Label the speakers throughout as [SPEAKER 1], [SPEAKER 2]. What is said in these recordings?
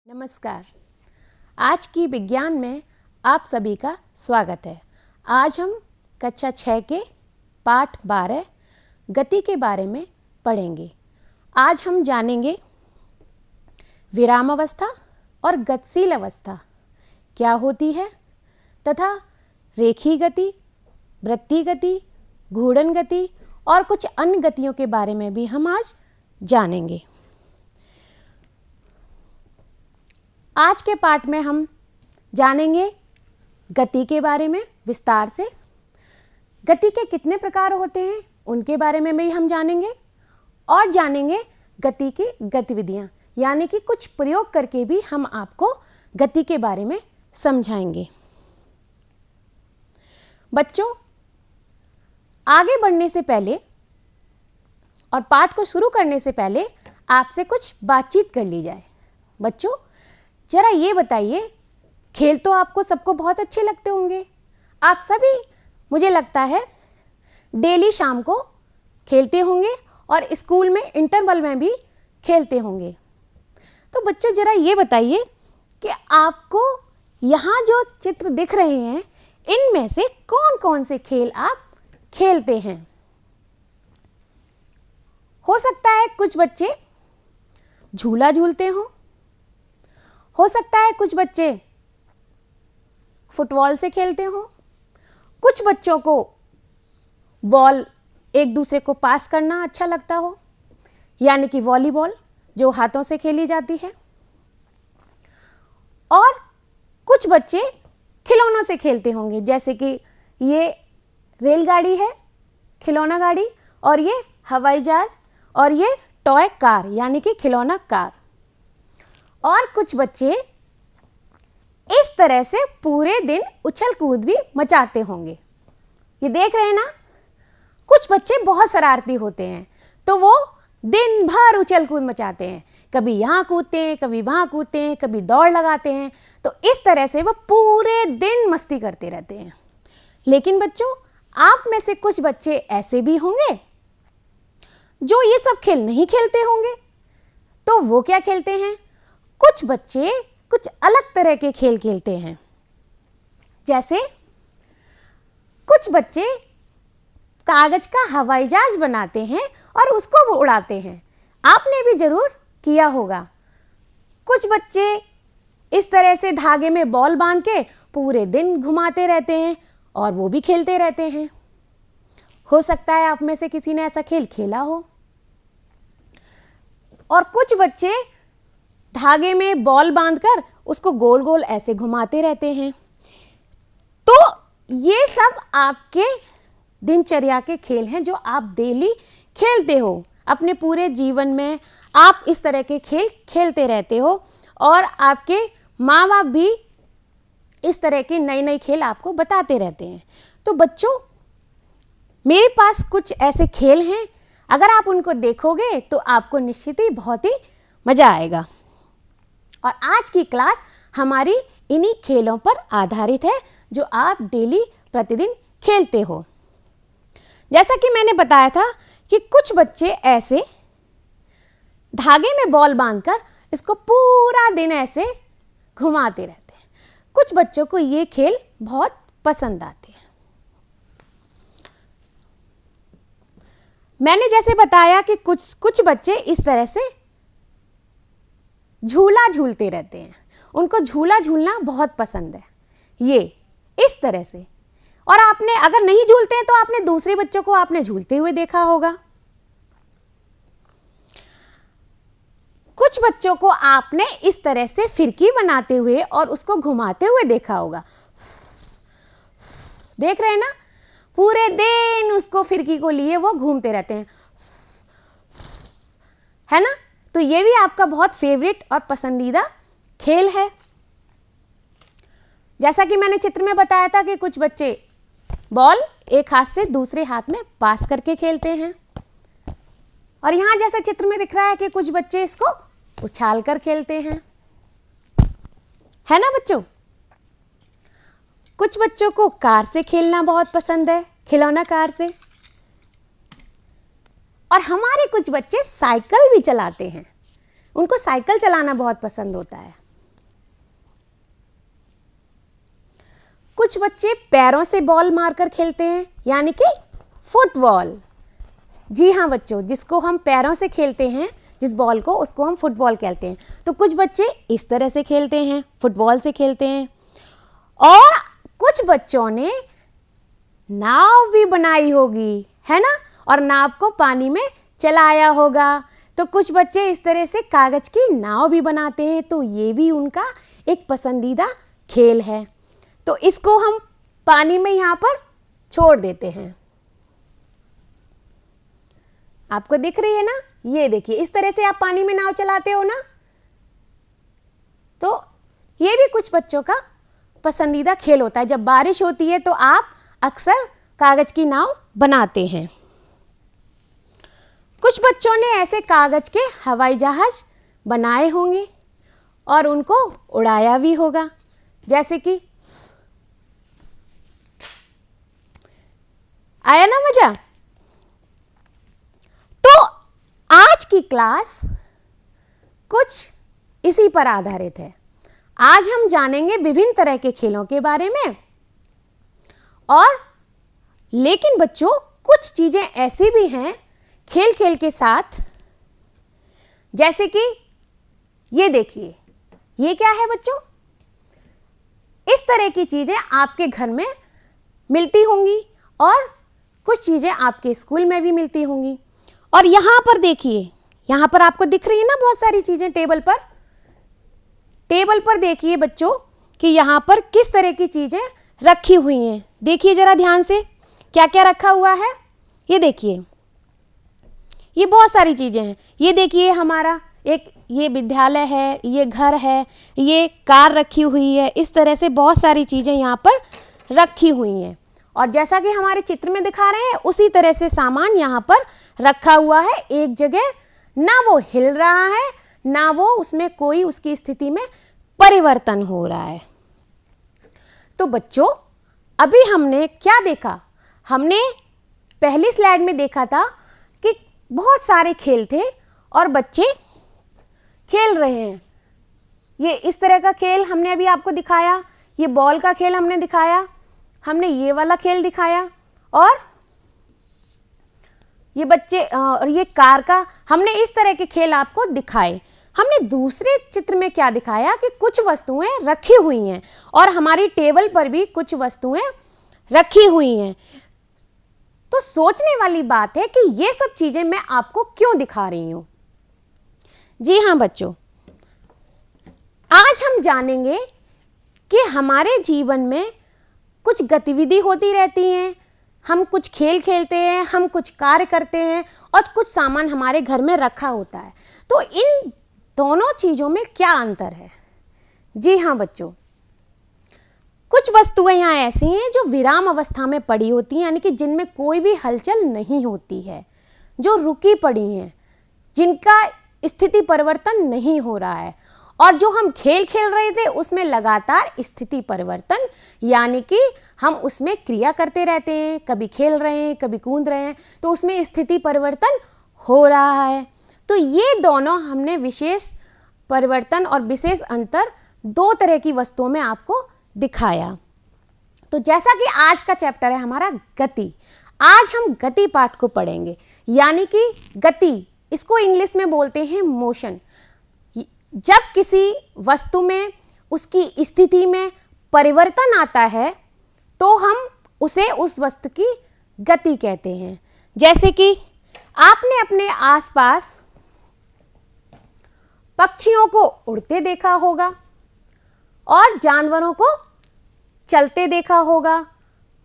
[SPEAKER 1] नमस्कार। आज की विज्ञान में आप सभी का स्वागत है। आज हम कक्षा 6 के पाठ 12 गति के बारे में पढ़ेंगे। आज हम जानेंगे विराम अवस्था और गतिशील अवस्था क्या होती है तथा रेखीय गति, वृत्तीय गति, घूर्णन गति और कुछ अन्य गतियों के बारे में भी हम आज जानेंगे। आज के पाठ में हम जानेंगे गति के बारे में विस्तार से। गति के कितने प्रकार होते हैं उनके बारे में भी हम जानेंगे और जानेंगे गति की गतिविधियां, यानी कि कुछ प्रयोग करके भी हम आपको गति के बारे में समझाएंगे। बच्चों, आगे बढ़ने से पहले और पाठ को शुरू करने से पहले आपसे कुछ बातचीत कर ली जाए। बच्चों, जरा ये बताइए, खेल तो आपको सबको बहुत अच्छे लगते होंगे। आप सभी, मुझे लगता है, डेली शाम को खेलते होंगे और स्कूल में इंटरवल में भी खेलते होंगे। तो बच्चों, जरा ये बताइए कि आपको यहाँ जो चित्र दिख रहे हैं इनमें से कौन कौन से खेल आप खेलते हैं। हो सकता है कुछ बच्चे झूला झूलते हों, हो सकता है कुछ बच्चे फुटबॉल से खेलते हों, कुछ बच्चों को बॉल एक दूसरे को पास करना अच्छा लगता हो, यानी कि वॉलीबॉल जो हाथों से खेली जाती है, और कुछ बच्चे खिलौनों से खेलते होंगे, जैसे कि ये रेलगाड़ी है, खिलौना गाड़ी, और ये हवाई जहाज, और ये टॉय कार यानी कि खिलौना कार। और कुछ बच्चे इस तरह से पूरे दिन उछल कूद भी मचाते होंगे। ये देख रहे हैं ना, कुछ बच्चे बहुत शरारती होते हैं तो वो दिन भर उछल कूद मचाते हैं, कभी यहाँ कूदते हैं, कभी वहाँ कूदते हैं, कभी दौड़ लगाते हैं। तो इस तरह से वो पूरे दिन मस्ती करते रहते हैं। लेकिन बच्चों, आप में से कुछ बच्चे ऐसे भी होंगे जो ये सब खेल नहीं खेलते होंगे। तो वो क्या खेलते हैं? कुछ बच्चे कुछ अलग तरह के खेल खेलते हैं। जैसे कुछ बच्चे कागज का हवाई जहाज बनाते हैं और उसको वो उड़ाते हैं। आपने भी जरूर किया होगा। कुछ बच्चे इस तरह से धागे में बॉल बांध के पूरे दिन घुमाते रहते हैं और वो भी खेलते रहते हैं। हो सकता है आप में से किसी ने ऐसा खेल खेला हो। और कुछ बच्चे धागे में बॉल बांधकर उसको गोल गोल ऐसे घुमाते रहते हैं। तो ये सब आपके दिनचर्या के खेल हैं जो आप डेली खेलते हो। अपने पूरे जीवन में आप इस तरह के खेल खेलते रहते हो और आपके माँ बाप भी इस तरह के नए नए खेल आपको बताते रहते हैं। तो बच्चों, मेरे पास कुछ ऐसे खेल हैं, अगर आप उनको देखोगे तो आपको निश्चित ही बहुत ही मज़ा आएगा। और आज की क्लास हमारी इन्हीं खेलों पर आधारित है जो आप डेली प्रतिदिन खेलते हो। जैसा कि मैंने बताया था कि कुछ बच्चे ऐसे धागे में बॉल बांधकर इसको पूरा दिन ऐसे घुमाते रहते हैं। कुछ बच्चों को ये खेल बहुत पसंद आते हैं। मैंने जैसे बताया कि कुछ बच्चे इस तरह से झूला झूलते रहते हैं। उनको झूला झूलना बहुत पसंद है, ये इस तरह से। और आपने अगर नहीं झूलते हैं तो आपने दूसरे बच्चों को आपने झूलते हुए देखा होगा। कुछ बच्चों को आपने इस तरह से फिरकी बनाते हुए और उसको घुमाते हुए देखा होगा। देख रहे हैं ना, पूरे दिन उसको फिरकी को लिए वो घूमते रहते हैं, है ना। तो ये भी आपका बहुत फेवरेट और पसंदीदा खेल है। जैसा कि मैंने चित्र में बताया था कि कुछ बच्चे बॉल एक हाथ से दूसरे हाथ में पास करके खेलते हैं, और यहाँ जैसा चित्र में दिख रहा है कि कुछ बच्चे इसको उछाल कर खेलते हैं, है ना बच्चों। कुछ बच्चों को कार से खेलना बहुत पसंद है, खिलौना कार से। और हमारे कुछ बच्चे साइकिल भी चलाते हैं, उनको साइकिल चलाना बहुत पसंद होता है। कुछ बच्चे पैरों से बॉल मारकर खेलते हैं, यानी कि फुटबॉल। जी हाँ बच्चों, जिसको हम पैरों से खेलते हैं, जिस बॉल को, उसको हम फुटबॉल कहते हैं। तो कुछ बच्चे इस तरह से खेलते हैं, फुटबॉल से खेलते हैं। और कुछ बच्चों ने नाव भी बनाई होगी, है ना, और नाव को पानी में चलाया होगा। तो कुछ बच्चे इस तरह से कागज की नाव भी बनाते हैं, तो ये भी उनका एक पसंदीदा खेल है। तो इसको हम पानी में यहाँ पर छोड़ देते हैं। आपको दिख रही है ना, ये देखिए, इस तरह से आप पानी में नाव चलाते हो ना। तो ये भी कुछ बच्चों का पसंदीदा खेल होता है। जब बारिश होती है तो आप अक्सर कागज की नाव बनाते हैं। कुछ बच्चों ने ऐसे कागज के हवाई जहाज बनाए होंगे और उनको उड़ाया भी होगा, जैसे कि, आया ना मजा। तो आज की क्लास कुछ इसी पर आधारित है। आज हम जानेंगे विभिन्न तरह के खेलों के बारे में। और लेकिन बच्चों, कुछ चीजें ऐसी भी हैं खेल खेल के साथ, जैसे कि ये देखिए, ये क्या है बच्चों? इस तरह की चीजें आपके घर में मिलती होंगी और कुछ चीजें आपके स्कूल में भी मिलती होंगी। और यहां पर देखिए, यहां पर आपको दिख रही है ना बहुत सारी चीजें टेबल पर। टेबल पर देखिए बच्चों कि यहां पर किस तरह की चीजें रखी हुई हैं। देखिए जरा ध्यान से, क्या क्या रखा हुआ है। ये देखिए, ये बहुत सारी चीजें हैं। ये देखिए, हमारा एक ये विद्यालय है, ये घर है, ये कार रखी हुई है। इस तरह से बहुत सारी चीजें यहाँ पर रखी हुई हैं। और जैसा कि हमारे चित्र में दिखा रहे हैं, उसी तरह से सामान यहाँ पर रखा हुआ है एक जगह। ना वो हिल रहा है, ना वो उसमें कोई उसकी स्थिति में परिवर्तन हो रहा है। तो बच्चों, अभी हमने क्या देखा? हमने पहली स्लाइड में देखा था कि बहुत सारे खेल थे और बच्चे खेल रहे हैं। ये इस तरह का खेल हमने अभी आपको दिखाया, ये बॉल का खेल हमने दिखाया, हमने ये वाला खेल दिखाया, और ये बच्चे और ये कार का, हमने इस तरह के खेल आपको दिखाए। हमने दूसरे चित्र में क्या दिखाया कि कुछ वस्तुएं रखी हुई हैं और हमारी टेबल पर भी कुछ वस्तुएं रखी हुई हैं। तो सोचने वाली बात है कि ये सब चीजें मैं आपको क्यों दिखा रही हूं। जी हाँ बच्चों, आज हम जानेंगे कि हमारे जीवन में कुछ गतिविधि होती रहती हैं, हम कुछ खेल खेलते हैं, हम कुछ कार्य करते हैं और कुछ सामान हमारे घर में रखा होता है। तो इन दोनों चीजों में क्या अंतर है? जी हाँ बच्चों, कुछ वस्तुएं यहाँ ऐसी हैं जो विराम अवस्था में पड़ी होती हैं, यानी कि जिनमें कोई भी हलचल नहीं होती है, जो रुकी पड़ी हैं, जिनका स्थिति परिवर्तन नहीं हो रहा है। और जो हम खेल खेल रहे थे उसमें लगातार स्थिति परिवर्तन, यानी कि हम उसमें क्रिया करते रहते हैं, कभी खेल रहे हैं, कभी कूद रहे हैं, तो उसमें स्थिति परिवर्तन हो रहा है। तो ये दोनों हमने विशेष परिवर्तन और विशेष अंतर दो तरह की वस्तुओं में आपको दिखाया। तो जैसा कि आज का चैप्टर है हमारा गति, आज हम गति पाठ को पढ़ेंगे। यानी कि गति, इसको इंग्लिश में बोलते हैं मोशन। जब किसी वस्तु में, उसकी स्थिति में परिवर्तन आता है तो हम उसे उस वस्तु की गति कहते हैं। जैसे कि आपने अपने आसपास पक्षियों को उड़ते देखा होगा और जानवरों को चलते देखा होगा।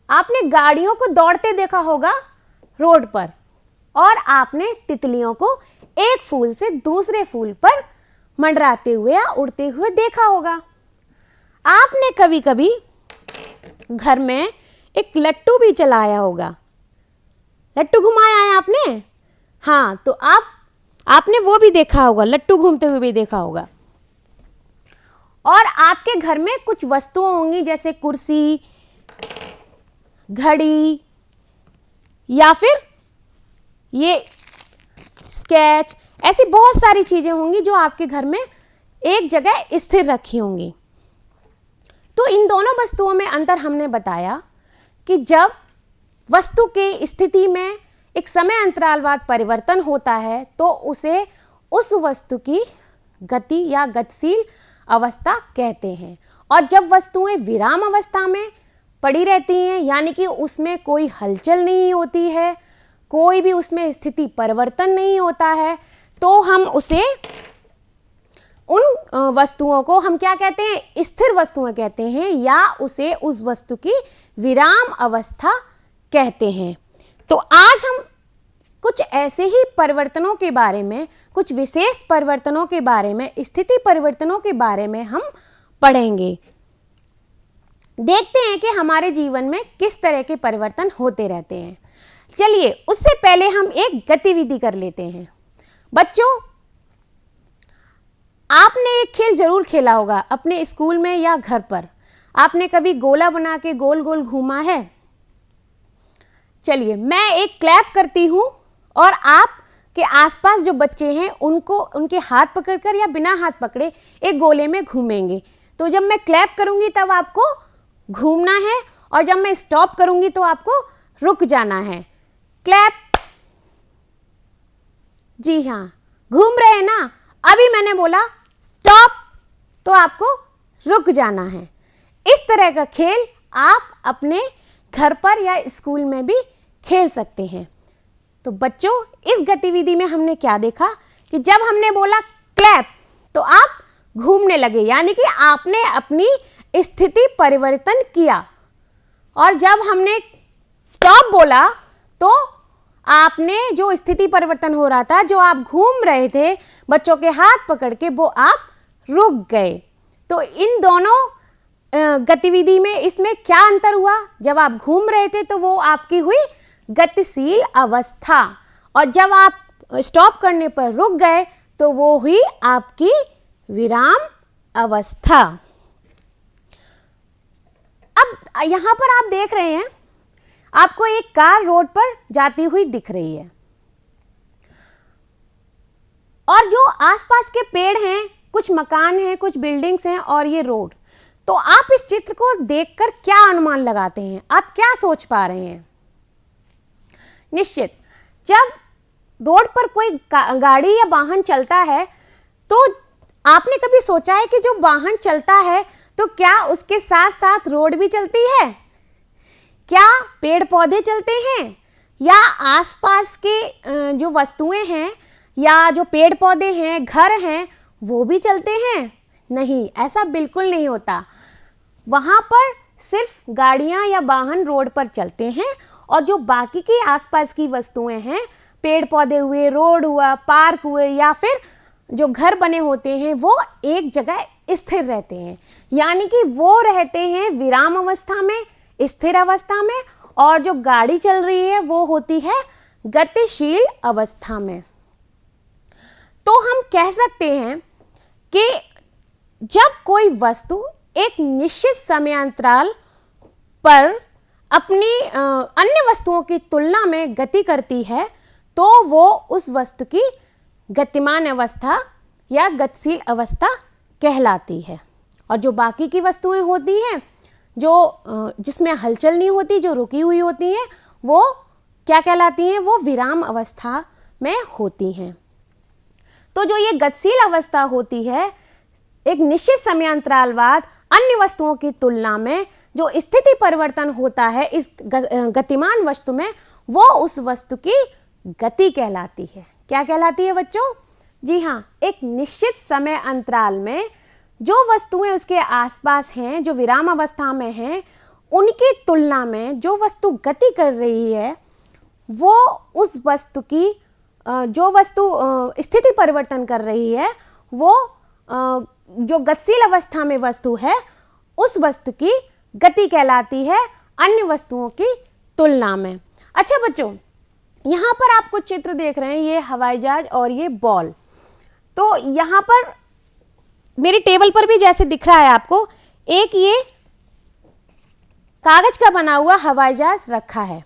[SPEAKER 1] आपने गाड़ियों को दौड़ते देखा होगा रोड पर, और आपने तितलियों को एक फूल से दूसरे फूल पर मंडराते हुए या उड़ते हुए देखा होगा। आपने कभी कभी घर में एक लट्टू भी चलाया होगा। लट्टू घुमाया है आपने? हाँ, तो आपने वो भी देखा होगा, लट्टू घूमते हुए भी देखा होगा। और आपके घर में कुछ वस्तुएं होंगी, जैसे कुर्सी, घड़ी, या फिर ये स्केच, ऐसी बहुत सारी चीजें होंगी जो आपके घर में एक जगह स्थिर रखी होंगी। तो इन दोनों वस्तुओं में अंतर हमने बताया कि जब वस्तु की स्थिति में एक समय अंतराल बाद परिवर्तन होता है तो उसे उस वस्तु की गति या गतिशील अवस्था कहते हैं, और जब वस्तुएं विराम अवस्था में पड़ी रहती हैं, यानी कि उसमें कोई हलचल नहीं होती है, कोई भी उसमें स्थिति परिवर्तन नहीं होता है, तो हम उसे उन वस्तुओं को हम क्या कहते हैं, स्थिर वस्तुएं कहते हैं, या उसे उस वस्तु की विराम अवस्था कहते हैं। तो आज हम कुछ ऐसे ही परिवर्तनों के बारे में, कुछ विशेष परिवर्तनों के बारे में, स्थिति परिवर्तनों के बारे में हम पढ़ेंगे। देखते हैं कि हमारे जीवन में किस तरह के परिवर्तन होते रहते हैं। चलिए, उससे पहले हम एक गतिविधि कर लेते हैं। बच्चों, आपने एक खेल जरूर खेला होगा अपने स्कूल में या घर पर। आपने कभी गोला बना के गोल गोल घूमा है? चलिए, मैं एक क्लैप करती हूं और आप के आसपास जो बच्चे हैं उनको उनके हाथ पकड़कर या बिना हाथ पकड़े एक गोले में घूमेंगे। तो जब मैं क्लैप करूंगी तब आपको घूमना है, और जब मैं स्टॉप करूंगी तो आपको रुक जाना है। क्लैप। जी हाँ, घूम रहे हैं ना। अभी मैंने बोला स्टॉप तो आपको रुक जाना है। इस तरह का खेल आप अपने घर पर या स्कूल में भी खेल सकते हैं। तो बच्चों, इस गतिविधि में हमने क्या देखा कि जब हमने बोला क्लैप तो आप घूमने लगे, यानी कि आपने अपनी स्थिति परिवर्तन किया, और जब हमने स्टॉप बोला तो आपने जो स्थिति परिवर्तन हो रहा था, जो आप घूम रहे थे बच्चों के हाथ पकड़ के, वो आप रुक गए। तो इन दोनों गतिविधि में इसमें क्या अंतर हुआ? जब आप घूम रहे थे तो वो आपकी हुई गतिशील अवस्था, और जब आप स्टॉप करने पर रुक गए तो वो हुई आपकी विराम अवस्था। अब यहां पर आप देख रहे हैं, आपको एक कार रोड पर जाती हुई दिख रही है, और जो आसपास के पेड़ हैं, कुछ मकान हैं, कुछ बिल्डिंग्स हैं, और ये रोड। तो आप इस चित्र को देखकर क्या अनुमान लगाते हैं? आप क्या सोच पा रहे हैं? निश्चित, जब रोड पर कोई गाड़ी या वाहन चलता है तो आपने कभी सोचा है कि जो वाहन चलता है तो क्या उसके साथ साथ रोड भी चलती है? क्या पेड़ पौधे चलते हैं, या आसपास के जो वस्तुएं हैं या जो पेड़ पौधे हैं, घर हैं, वो भी चलते हैं? नहीं, ऐसा बिल्कुल नहीं होता। वहाँ पर सिर्फ गाड़ियाँ या वाहन रोड पर चलते हैं, और जो बाकी की आसपास की वस्तुएं हैं, पेड़ पौधे हुए, रोड हुआ, पार्क हुए, या फिर जो घर बने होते हैं, वो एक जगह स्थिर रहते हैं, यानी कि वो रहते हैं विराम अवस्था में, स्थिर अवस्था में, और जो गाड़ी चल रही है वो होती है गतिशील अवस्था में। तो हम कह सकते हैं कि जब कोई वस्तु एक निश्चित समयांतराल पर अपनी अन्य वस्तुओं की तुलना में गति करती है तो वो उस वस्तु की गतिमान अवस्था या गतिशील अवस्था कहलाती है। और जो बाकी की वस्तुएं होती हैं, जो जिसमें हलचल नहीं होती, जो रुकी हुई होती हैं, वो क्या कहलाती हैं? वो विराम अवस्था में होती हैं। तो जो ये गतिशील अवस्था होती है, एक निश्चित समयांतराल बाद अन्य वस्तुओं की तुलना में जो स्थिति परिवर्तन होता है इस गतिमान वस्तु में, वो उस वस्तु की गति कहलाती है। क्या कहलाती है बच्चों? जी हाँ, एक निश्चित समय अंतराल में जो वस्तुएं उसके आसपास हैं, जो विराम अवस्था में हैं, उनकी तुलना में जो वस्तु गति कर रही है, वो उस वस्तु की जो वस्तु स्थिति परिवर्तन कर रही है, वो जो गतिशील अवस्था में वस्तु है, उस वस्तु की गति कहलाती है अन्य वस्तुओं की तुलना में। अच्छा बच्चों, यहाँ पर आप कुछ चित्र देख रहे हैं, ये हवाई जहाज और ये बॉल। तो यहाँ पर मेरी टेबल पर भी जैसे दिख रहा है आपको, एक ये कागज का बना हुआ हवाई जहाज रखा है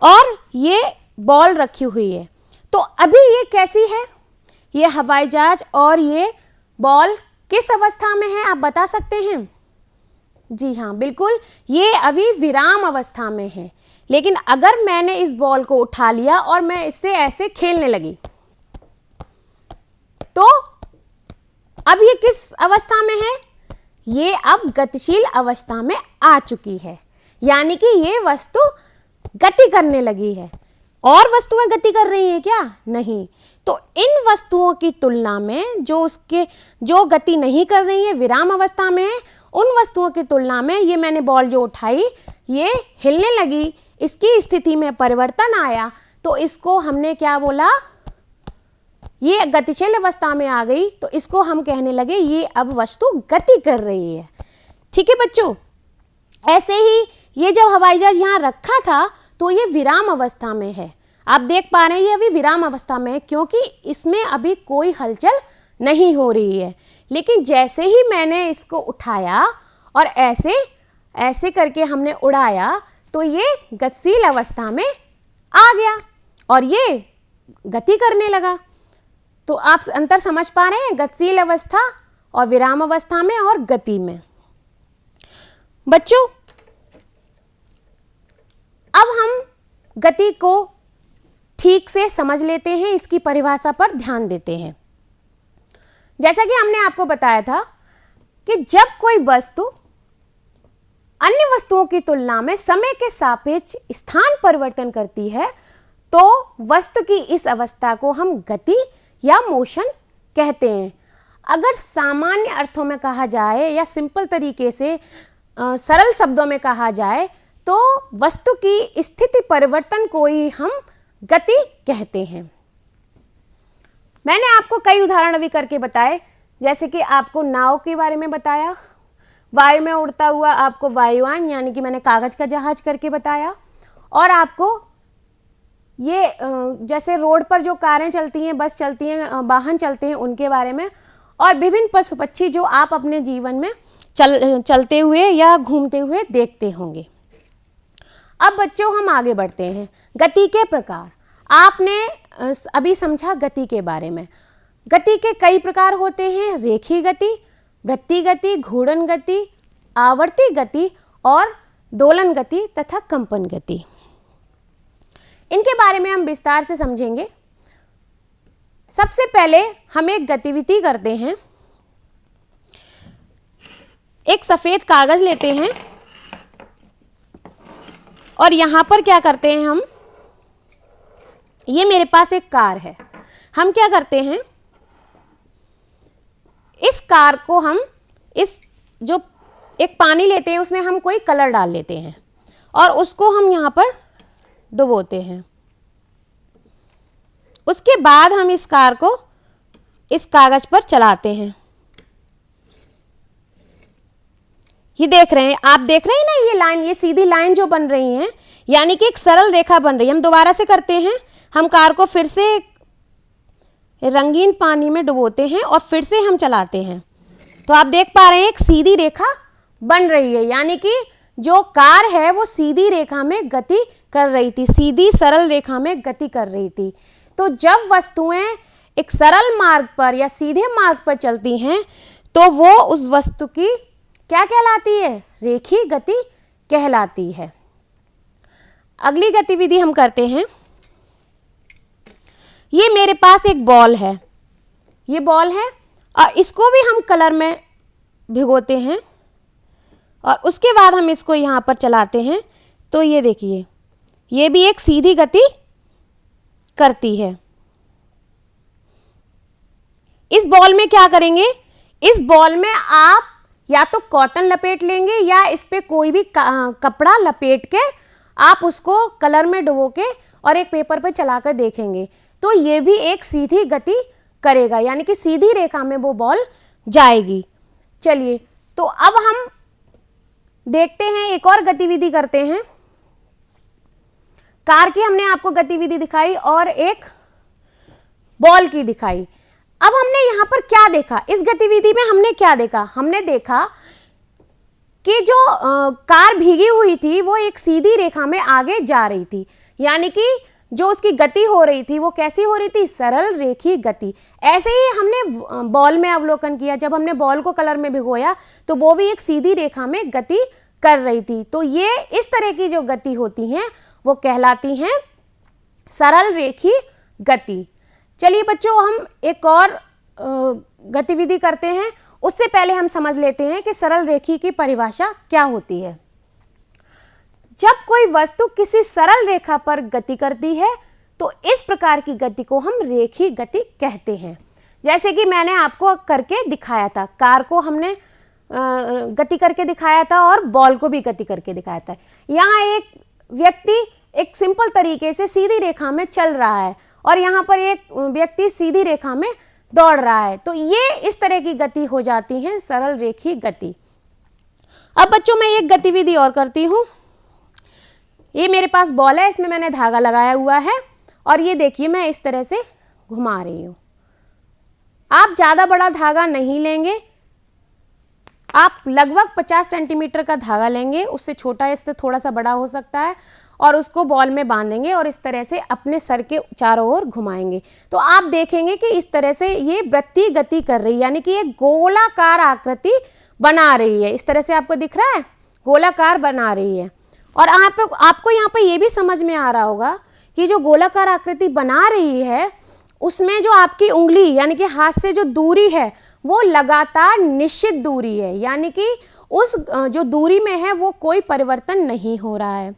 [SPEAKER 1] और ये बॉल रखी हुई है। तो अभी ये कैसी है? ये हवाई जहाज और ये बॉल किस अवस्था में है, आप बता सकते हैं? जी हाँ, बिल्कुल, ये अभी विराम अवस्था में है। लेकिन अगर मैंने इस बॉल को उठा लिया और मैं इससे ऐसे खेलने लगी, तो अब ये किस अवस्था में है? ये अब गतिशील अवस्था में आ चुकी है, यानी कि ये वस्तु गति करने लगी है। और वस्तुएं गति कर रही हैं क्या? नहीं। तो इन वस्तुओं की तुलना में जो गति नहीं कर रही है, विराम अवस्था में है, उन वस्तुओं की तुलना में ये मैंने बॉल जो उठाई, ये हिलने लगी, इसकी स्थिति में परिवर्तन आया, तो इसको हमने क्या बोला? ये गतिशील अवस्था में आ गई, तो इसको हम कहने लगे ये अब वस्तु गति कर रही है। ठीक है बच्चों, ऐसे ही ये जब हवाई जहाज यहाँ रखा था तो ये विराम अवस्था में है। आप देख पा रहे हैं ये अभी विराम अवस्था में है, क्योंकि इसमें अभी कोई हलचल नहीं हो रही है। लेकिन जैसे ही मैंने इसको उठाया और ऐसे ऐसे करके हमने उड़ाया, तो ये गतिशील अवस्था में आ गया और ये गति करने लगा। तो आप अंतर समझ पा रहे हैं गतिशील अवस्था और विराम अवस्था में और गति में। बच्चों, अब हम गति को ठीक से समझ लेते हैं, इसकी परिभाषा पर ध्यान देते हैं। जैसा कि हमने आपको बताया था कि जब कोई वस्तु अन्य वस्तुओं की तुलना में समय के सापेक्ष स्थान परिवर्तन करती है, तो वस्तु की इस अवस्था को हम गति या मोशन कहते हैं। अगर सामान्य अर्थों में कहा जाए या सिंपल तरीके से सरल शब्दों में कहा जाए, तो वस्तु की स्थिति परिवर्तन को ही हम गति कहते हैं। मैंने आपको कई उदाहरण अभी करके बताए, जैसे कि आपको नाव के बारे में बताया, वायु में उड़ता हुआ आपको वायुयान यानी कि मैंने कागज का जहाज करके बताया, और आपको ये जैसे रोड पर जो कारें चलती हैं, बस चलती हैं, वाहन चलते हैं, उनके बारे में, और विभिन्न पशु पक्षी जो आप अपने जीवन में चलते हुए या घूमते हुए देखते होंगे। अब बच्चों हम आगे बढ़ते हैं। गति के प्रकार आपने अभी समझा गति के बारे में। गति के कई प्रकार होते हैं, रेखीय गति, वृत्तीय गति, घूर्णन गति, आवर्ती गति और दोलन गति तथा कंपन गति। इनके बारे में हम विस्तार से समझेंगे। सबसे पहले हम एक गतिविधि करते हैं। एक सफेद कागज लेते हैं और यहां पर क्या करते हैं हम, ये मेरे पास एक कार है, हम क्या करते हैं, इस कार को हम इस जो एक पानी लेते हैं उसमें हम कोई कलर डाल लेते हैं और उसको हम यहां पर डुबोते हैं। उसके बाद हम इस कार को इस कागज पर चलाते हैं। ये देख रहे हैं, आप देख रहे हैं ना, ये लाइन, ये सीधी लाइन जो बन रही है, यानी कि एक सरल रेखा बन रही है। हम दोबारा से करते हैं, हम कार को फिर से रंगीन पानी में डुबोते हैं और फिर से हम चलाते हैं। तो आप देख पा रहे हैं एक सीधी रेखा बन रही है, यानी कि जो कार है वो सीधी रेखा में गति कर रही थी, सीधी सरल रेखा में गति कर रही थी। तो जब वस्तुएं एक सरल मार्ग पर या सीधे मार्ग पर चलती हैं, तो वो उस वस्तु की क्या कहलाती है? रेखीय गति कहलाती है। अगली गतिविधि हम करते हैं। ये मेरे पास एक बॉल है, ये बॉल है और इसको भी हम कलर में भिगोते हैं और उसके बाद हम इसको यहाँ पर चलाते हैं। तो ये देखिए, ये भी एक सीधी गति करती है। इस बॉल में क्या करेंगे, इस बॉल में आप या तो कॉटन लपेट लेंगे या इस पे कोई भी कपड़ा लपेट के आप उसको कलर में डुबो के और एक पेपर पे चलाकर देखेंगे, तो ये भी एक सीधी गति करेगा, यानी कि सीधी रेखा में वो बॉल जाएगी। चलिए, तो अब हम देखते हैं, एक और गतिविधि करते हैं। कार की हमने आपको गतिविधि दिखाई और एक बॉल की दिखाई। अब हमने यहां पर क्या देखा, इस गतिविधि में हमने क्या देखा, हमने देखा कि जो कार भीगी हुई थी वो एक सीधी रेखा में आगे जा रही थी, यानी कि जो उसकी गति हो रही थी वो कैसी हो रही थी, सरल रेखी गति। ऐसे ही हमने बॉल में अवलोकन किया, जब हमने बॉल को कलर में भिगोया तो वो भी एक सीधी रेखा में गति कर रही थी। तो ये इस तरह की जो गति होती हैं वो कहलाती हैं सरल रेखी गति। चलिए बच्चों, हम एक और गतिविधि करते हैं। उससे पहले हम समझ लेते हैं कि सरल रेखी की परिभाषा क्या होती है। जब कोई वस्तु किसी सरल रेखा पर गति करती है तो इस प्रकार की गति को हम रेखी गति कहते हैं। जैसे कि मैंने आपको करके दिखाया था, कार को हमने गति करके दिखाया था और बॉल को भी गति करके दिखाया था। यहाँ एक व्यक्ति एक सिंपल तरीके से सीधी रेखा में चल रहा है और यहाँ पर एक व्यक्ति सीधी रेखा में दौड़ रहा है, तो ये इस तरह की गति हो जाती है सरल रेखी गति। अब बच्चों, मैं एक गतिविधि और करती हूँ। ये मेरे पास बॉल है, इसमें मैंने धागा लगाया हुआ है और ये देखिए मैं इस तरह से घुमा रही हूँ। आप ज़्यादा बड़ा धागा नहीं लेंगे, आप लगभग 50 सेंटीमीटर का धागा लेंगे, उससे छोटा इससे थोड़ा सा बड़ा हो सकता है, और उसको बॉल में बांधेंगे और इस तरह से अपने सर के चारों ओर घुमाएंगे। तो आप देखेंगे कि इस तरह से ये वृत्तीय गति कर रही है, यानी कि ये गोलाकार आकृति बना रही है। इस तरह से आपको दिख रहा है, गोलाकार बना रही है। और आपको यहाँ पे ये भी समझ में आ रहा होगा कि जो गोलाकार आकृति बना रही है उसमें जो आपकी उंगली यानी कि हाथ से जो दूरी है वो लगातार निश्चित दूरी है, यानी कि उस जो दूरी में है वो कोई परिवर्तन नहीं हो रहा है।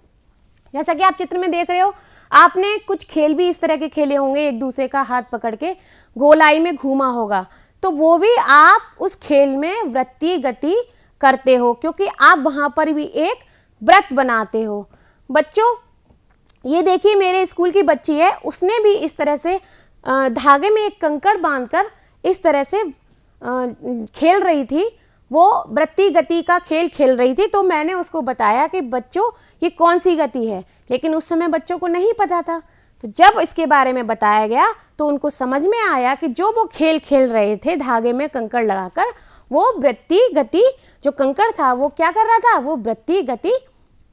[SPEAKER 1] जैसा कि आप चित्र में देख रहे हो, आपने कुछ खेल भी इस तरह के खेले होंगे, एक दूसरे का हाथ पकड़ के गोलाई में घूमा होगा, तो वो भी आप उस खेल में वृत्तीय गति करते हो, क्योंकि आप वहाँ पर भी एक व्रत बनाते हो। बच्चों, ये देखिए मेरे स्कूल की बच्ची है, उसने भी इस तरह से धागे में एक कंकड़ बांधकर इस तरह से खेल रही थी, वो वृत्तीय गति का खेल खेल रही थी। तो मैंने उसको बताया कि बच्चों ये कौन सी गति है, लेकिन उस समय बच्चों को नहीं पता था। तो जब इसके बारे में बताया गया तो उनको समझ में आया कि जो वो खेल खेल रहे थे धागे में कंकड़ लगाकर, वो वृत्तीय गति, जो कंकड़ था वो क्या कर रहा था, वो वृत्तीय गति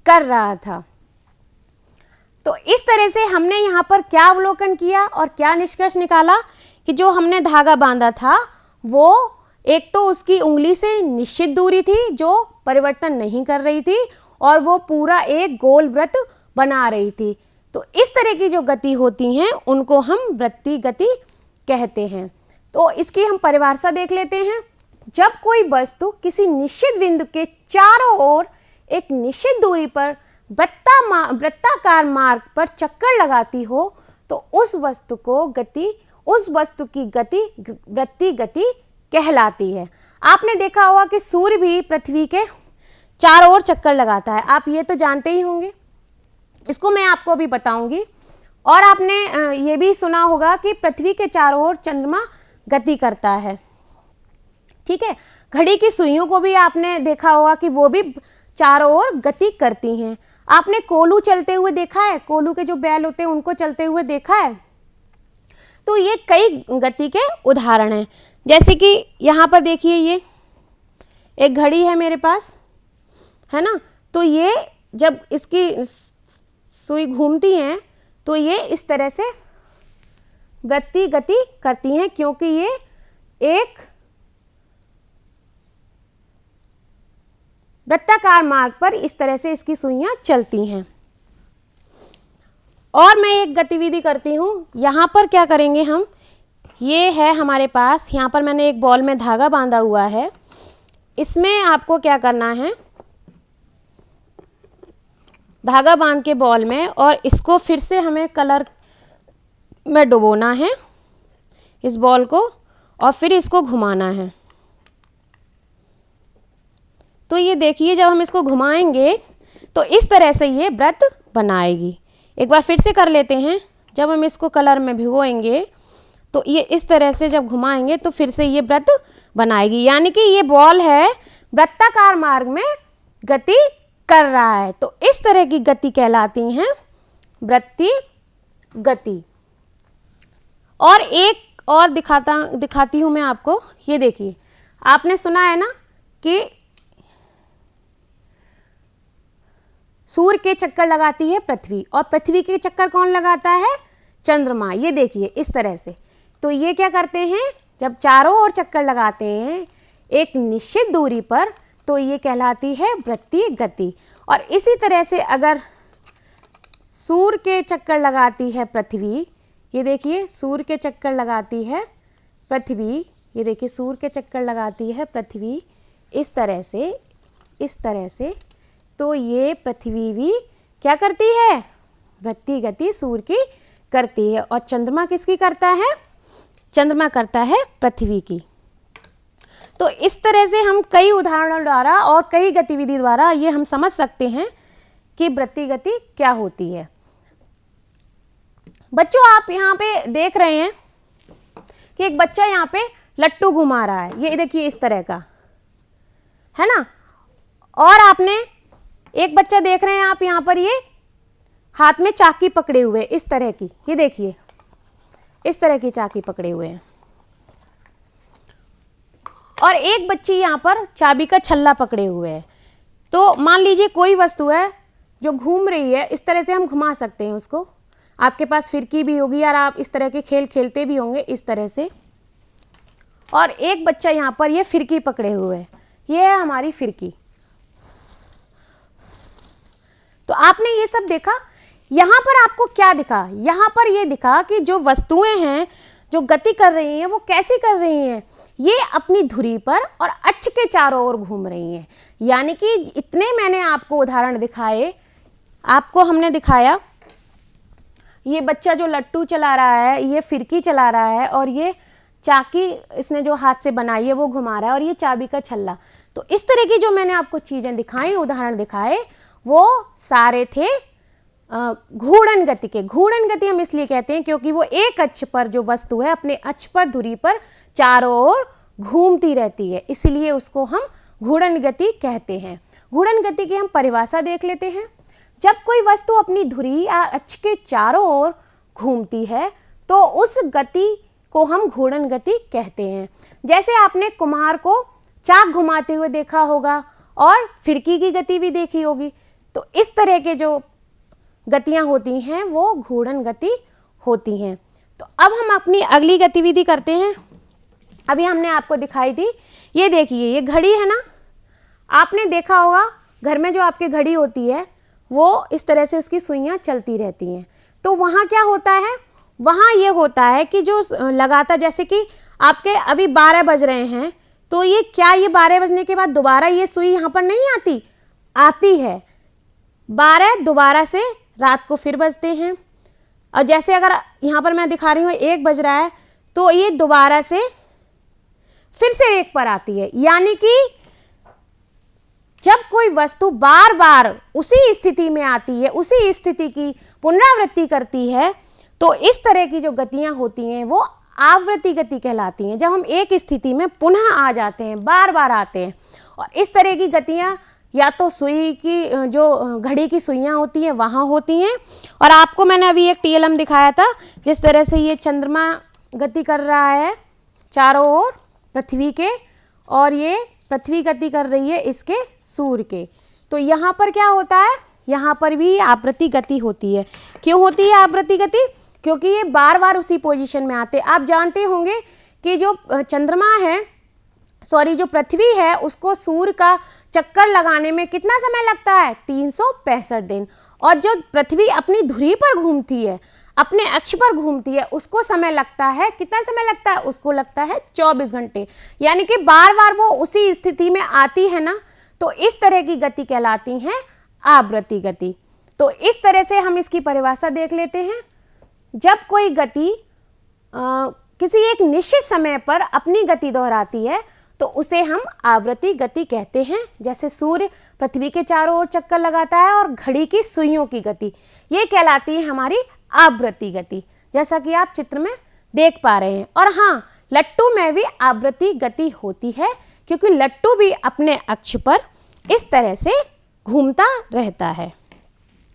[SPEAKER 1] कर रहा था। तो इस तरह से हमने यहाँ पर क्या अवलोकन किया और क्या निष्कर्ष निकाला कि जो हमने धागा बांधा था वो एक तो उसकी उंगली से निश्चित दूरी थी जो परिवर्तन नहीं कर रही थी, और वो पूरा एक गोल वृत्त बना रही थी। तो इस तरह की जो गति होती हैं उनको हम वृत्तीय गति कहते हैं। तो इसकी हम परिभाषा देख लेते हैं। जब कोई वस्तु किसी निश्चित बिंदु के चारों ओर एक निश्चित दूरी पर वृत्ताकार मार्ग पर चक्कर लगाती हो तो उस वस्तु की गति वृत्तीय गति कहलाती है। आपने देखा होगा कि सूर्य भी पृथ्वी के चारों ओर चक्कर लगाता है, आप ये तो जानते ही होंगे, इसको मैं आपको अभी बताऊंगी। और आपने ये भी सुना होगा कि पृथ्वी के चारों ओर चंद्रमा गति करता है, ठीक है। घड़ी की सुइयों को भी आपने देखा होगा कि वो भी चारों ओर गति करती हैं। आपने कोलू चलते हुए देखा है, कोलू के जो बैल होते हैं उनको चलते हुए देखा है। तो ये कई गति के उदाहरण हैं, जैसे कि यहाँ पर देखिए ये एक घड़ी है मेरे पास, है ना। तो ये जब इसकी सुई घूमती हैं तो ये इस तरह से वृत्तीय गति करती हैं, क्योंकि ये एक वृत्ताकार मार्ग पर इस तरह से इसकी सुइयां चलती हैं। और मैं एक गतिविधि करती हूँ, यहाँ पर क्या करेंगे हम, ये है हमारे पास, यहाँ पर मैंने एक बॉल में धागा बांधा हुआ है। इसमें आपको क्या करना है, धागा बांध के बॉल में, और इसको फिर से हमें कलर में डुबोना है इस बॉल को, और फिर इसको घुमाना है। तो ये देखिए जब हम इसको घुमाएंगे तो इस तरह से ये वृत्त बनाएगी। एक बार फिर से कर लेते हैं। जब हम इसको कलर में भिगोएंगे तो ये इस तरह से जब घुमाएंगे तो फिर से ये वृत्त बनाएगी, यानी कि ये बॉल है वृत्ताकार मार्ग में गति कर रहा है। तो इस तरह की गति कहलाती हैं वृत्तीय गति। और एक और दिखाती हूँ मैं आपको। ये देखिए, आपने सुना है ना कि सूर्य के चक्कर लगाती है पृथ्वी, और पृथ्वी के चक्कर कौन लगाता है? चंद्रमा। ये देखिए इस तरह से। तो ये क्या करते हैं, जब चारों ओर चक्कर लगाते हैं एक निश्चित दूरी पर, तो ये कहलाती है वृत्तीय गति। और इसी तरह से अगर सूर्य के चक्कर लगाती है पृथ्वी, ये देखिए सूर्य के चक्कर लगाती है पृथ्वी, ये देखिए सूर्य के चक्कर लगाती है पृथ्वी इस तरह से, तो ये पृथ्वी भी क्या करती है? वृत्तीय गति सूर्य की करती है। और चंद्रमा किसकी करता है? चंद्रमा करता है पृथ्वी की। तो इस तरह से हम कई उदाहरणों द्वारा और कई गतिविधि द्वारा ये हम समझ सकते हैं कि वृत्तीय गति क्या होती है। बच्चों, आप यहाँ पे देख रहे हैं कि एक बच्चा यहाँ पे लट्टू घुमा रहा है, ये देखिए इस तरह का है ना। और आपने एक बच्चा देख रहे हैं आप यहाँ पर, ये हाथ में चाकी पकड़े हुए इस तरह की, ये देखिए इस तरह की चाकी पकड़े हुए हैं। और एक बच्ची यहाँ पर चाबी का छल्ला पकड़े हुए है। तो मान लीजिए कोई वस्तु है जो घूम रही है, इस तरह से हम घुमा सकते हैं उसको। आपके पास फिरकी भी होगी यार, आप इस तरह के खेल खेलते भी होंगे इस तरह से। और एक बच्चा यहाँ पर ये फिरकी पकड़े हुए है, ये है हमारी फिरकी। तो आपने ये सब देखा। यहाँ पर आपको क्या दिखा? यहाँ पर ये दिखा कि जो वस्तुएं हैं जो गति कर रही हैं वो कैसी कर रही हैं? ये अपनी धुरी पर और अक्ष के चारों ओर घूम रही हैं। यानी कि इतने मैंने आपको उदाहरण दिखाए, आपको हमने दिखाया ये बच्चा जो लट्टू चला रहा है, ये फिरकी चला रहा है, और ये चाकी इसने जो हाथ से बनाई है वो घुमा रहा है, और ये चाबी का छल्ला। तो इस तरह की जो मैंने आपको चीज़ें दिखाई, उदाहरण दिखाए, वो सारे थे घूर्णन गति के। घूर्णन गति हम इसलिए कहते हैं क्योंकि वो एक अक्ष पर जो वस्तु है अपने अक्ष पर धुरी पर चारों ओर घूमती रहती है, इसलिए उसको हम घूर्णन गति कहते हैं। घूर्णन गति की हम परिभाषा देख लेते हैं। जब कोई वस्तु अपनी धुरी या अक्ष के चारों ओर घूमती है तो उस गति को हम घूर्णन गति कहते हैं। जैसे आपने कुम्हार को चाक घुमाते हुए देखा होगा और फिरकी की गति भी देखी होगी। तो इस तरह के जो गतियां होती हैं वो घूर्णन गति होती हैं। तो अब हम अपनी अगली गतिविधि करते हैं। अभी हमने आपको दिखाई थी, ये देखिए ये घड़ी है ना, आपने देखा होगा घर में जो आपकी घड़ी होती है वो इस तरह से उसकी सुइयां चलती रहती हैं। तो वहाँ क्या होता है? वहाँ ये होता है कि जो लगातार, जैसे कि आपके अभी 12 बज रहे हैं, तो ये क्या, ये 12 बजने के बाद दोबारा ये सुई यहाँ पर नहीं आती? आती है। 12 दोबारा से रात को फिर बजते हैं। और जैसे अगर यहाँ पर मैं दिखा रही हूँ 1 बज रहा है, तो ये दोबारा से फिर से 1 पर आती है। यानी कि जब कोई वस्तु बार बार उसी स्थिति में आती है, उसी स्थिति की पुनरावृत्ति करती है, तो इस तरह की जो गतियां होती हैं वो आवृत्ति गति कहलाती हैं। जब हम एक स्थिति में पुनः आ जाते हैं, बार बार आते हैं। और इस तरह की गतियां या तो सुई की, जो घड़ी की सुइयां होती हैं वहाँ होती हैं। और आपको मैंने अभी एक TLM दिखाया था, जिस तरह से ये चंद्रमा गति कर रहा है चारों ओर पृथ्वी के, और ये पृथ्वी गति कर रही है इसके सूर्य के। तो यहाँ पर क्या होता है? यहाँ पर भी आवृत्ति गति होती है। क्यों होती है आवृत्ति गति? क्योंकि ये बार बार उसी पोजीशन में आते। आप जानते होंगे कि जो चंद्रमा है, जो पृथ्वी है, उसको सूर्य का चक्कर लगाने में कितना समय लगता है? 365 दिन। और जो पृथ्वी अपनी धुरी पर घूमती है, अपने अक्ष पर घूमती है, उसको समय लगता है, कितना समय लगता है? उसको लगता है 24 घंटे। यानी कि बार बार वो उसी स्थिति में आती है ना, तो इस तरह की गति कहलाती है आवृत्ति गति। तो इस तरह से हम इसकी परिभाषा देख लेते हैं। जब कोई गति किसी एक निश्चित समय पर अपनी गति दोहराती है तो उसे हम आवृत्ति गति कहते हैं। जैसे सूर्य पृथ्वी के चारों ओर चक्कर लगाता है और घड़ी की सुइयों की गति, ये कहलाती है हमारी आवृत्ति गति, जैसा कि आप चित्र में देख पा रहे हैं। और हाँ, लट्टू में भी आवृत्ति गति होती है, क्योंकि लट्टू भी अपने अक्ष पर इस तरह से घूमता रहता है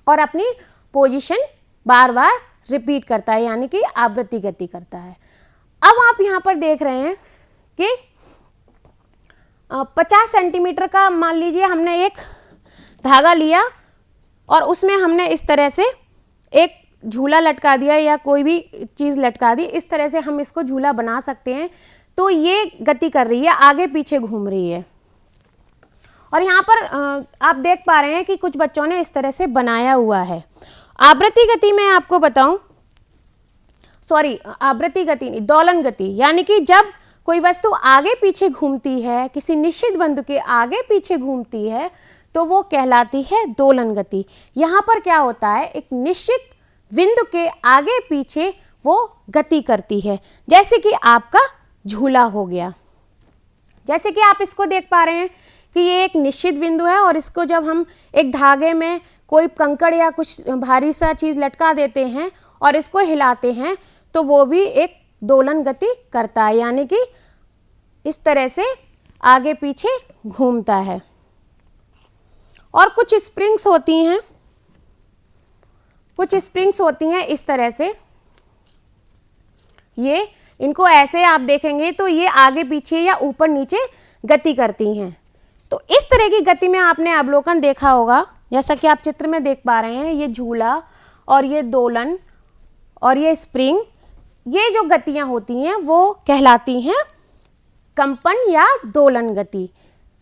[SPEAKER 1] और अपनी पोजीशन बार बार रिपीट करता है, यानी कि आवृत्ति गति करता है। अब आप यहाँ पर देख रहे हैं कि 50 सेंटीमीटर का मान लीजिए हमने एक धागा लिया और उसमें हमने इस तरह से एक झूला लटका दिया या कोई भी चीज़ लटका दी, इस तरह से हम इसको झूला बना सकते हैं। तो ये गति कर रही है, आगे पीछे घूम रही है। और यहाँ पर आप देख पा रहे हैं कि कुछ बच्चों ने इस तरह से बनाया हुआ है। आवृत्ति गति में आपको बताऊं, आवृत्ति गति नहीं, दोलन गति, यानी कि जब कोई वस्तु आगे पीछे घूमती है, किसी निश्चित बिंदु के आगे पीछे घूमती है, तो वो कहलाती है दोलन गति। यहाँ पर क्या होता है, एक निश्चित बिंदु के आगे पीछे वो गति करती है, जैसे कि आपका झूला हो गया। जैसे कि आप इसको देख पा रहे हैं कि ये एक निश्चित बिंदु है और इसको जब हम एक धागे में कोई कंकड़ या कुछ भारी सा चीज़ लटका देते हैं और इसको हिलाते हैं, तो वो भी एक दोलन गति करता है, यानी कि इस तरह से आगे पीछे घूमता है। और कुछ स्प्रिंग्स होती हैं, इस तरह से, ये इनको ऐसे आप देखेंगे तो ये आगे पीछे या ऊपर नीचे गति करती हैं। तो इस तरह की गति में आपने अवलोकन देखा होगा, जैसा कि आप चित्र में देख पा रहे हैं, ये झूला और ये दोलन और ये स्प्रिंग, ये जो गतियां होती हैं वो कहलाती हैं कंपन या दोलन गति।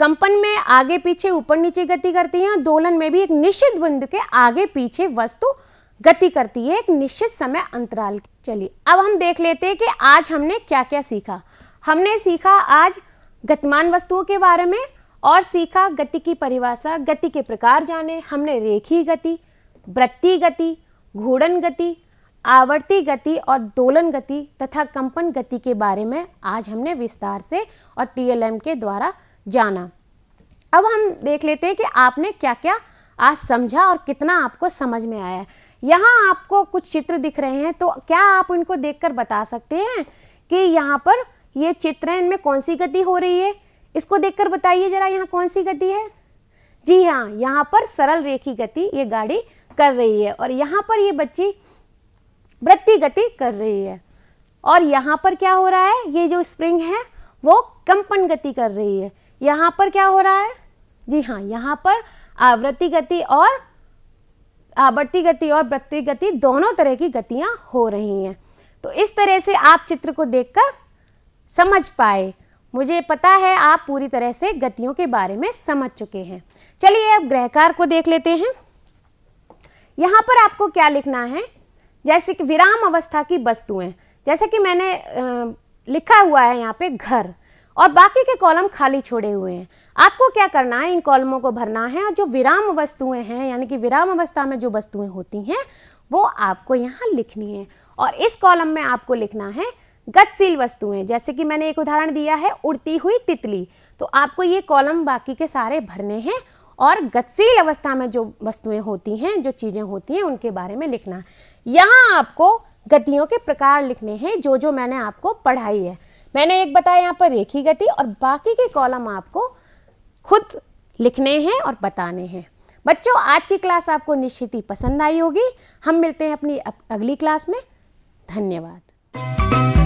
[SPEAKER 1] कंपन में आगे पीछे ऊपर नीचे गति करती हैं, दोलन में भी एक निश्चित बिंदु के आगे पीछे वस्तु गति करती है एक निश्चित समय अंतराल। चलिए अब हम देख लेते हैं कि आज हमने क्या क्या सीखा। हमने सीखा आज गतिमान वस्तुओं के बारे में और सीखा गति की परिभाषा, गति के प्रकार जाने। हमने रेखीय गति, वृत्तीय गति, घूर्णन गति, आवर्ती गति और दोलन गति तथा कंपन गति के बारे में आज हमने विस्तार से और TLM के द्वारा जाना। अब हम देख लेते हैं कि आपने क्या क्या आज समझा और कितना आपको समझ में आया। यहाँ आपको कुछ चित्र दिख रहे हैं, तो क्या आप इनको देखकर बता सकते हैं कि यहाँ पर ये चित्र हैं, इनमें कौन सी गति हो रही है? इसको देखकर बताइए जरा, यहाँ कौन सी गति है? जी हाँ, यहाँ पर सरल रेखी गति ये गाड़ी कर रही है और यहाँ पर ये बच्ची वृत्तीय गति कर रही है। और यहाँ पर क्या हो रहा है, ये जो स्प्रिंग है वो कंपन गति कर रही है। यहाँ पर क्या हो रहा है? जी हाँ, यहाँ पर आवर्ती गति और वृत्तीय गति दोनों तरह की गतियाँ हो रही हैं। तो इस तरह से आप चित्र को देखकर समझ पाए। मुझे पता है आप पूरी तरह से गतियों के बारे में समझ चुके हैं। चलिए अब गृहकार को देख लेते हैं। यहाँ पर आपको क्या लिखना है, जैसे कि विराम अवस्था की वस्तुएं, जैसे कि मैंने लिखा हुआ है यहाँ पे घर, और बाकी के कॉलम खाली छोड़े हुए हैं। आपको क्या करना है, इन कॉलमों को भरना है और जो विराम वस्तुएं हैं, यानी कि विराम अवस्था में जो वस्तुएं होती हैं वो आपको यहाँ लिखनी है। और इस कॉलम में आपको लिखना है गतिशील वस्तुएं, जैसे कि मैंने एक उदाहरण दिया है उड़ती हुई तितली, तो आपको ये कॉलम बाकी के सारे भरने हैं और गतिशील अवस्था में जो वस्तुएं होती हैं, जो चीज़ें होती हैं, उनके बारे में लिखना है। यहाँ आपको गतियों के प्रकार लिखने हैं जो जो मैंने आपको पढ़ाई है। मैंने एक बताया यहाँ पर रेखीय गति, और बाकी के कॉलम आपको खुद लिखने हैं और बताने हैं। बच्चों, आज की क्लास आपको निश्चित ही पसंद आई होगी। हम मिलते हैं अपनी अगली क्लास में। धन्यवाद।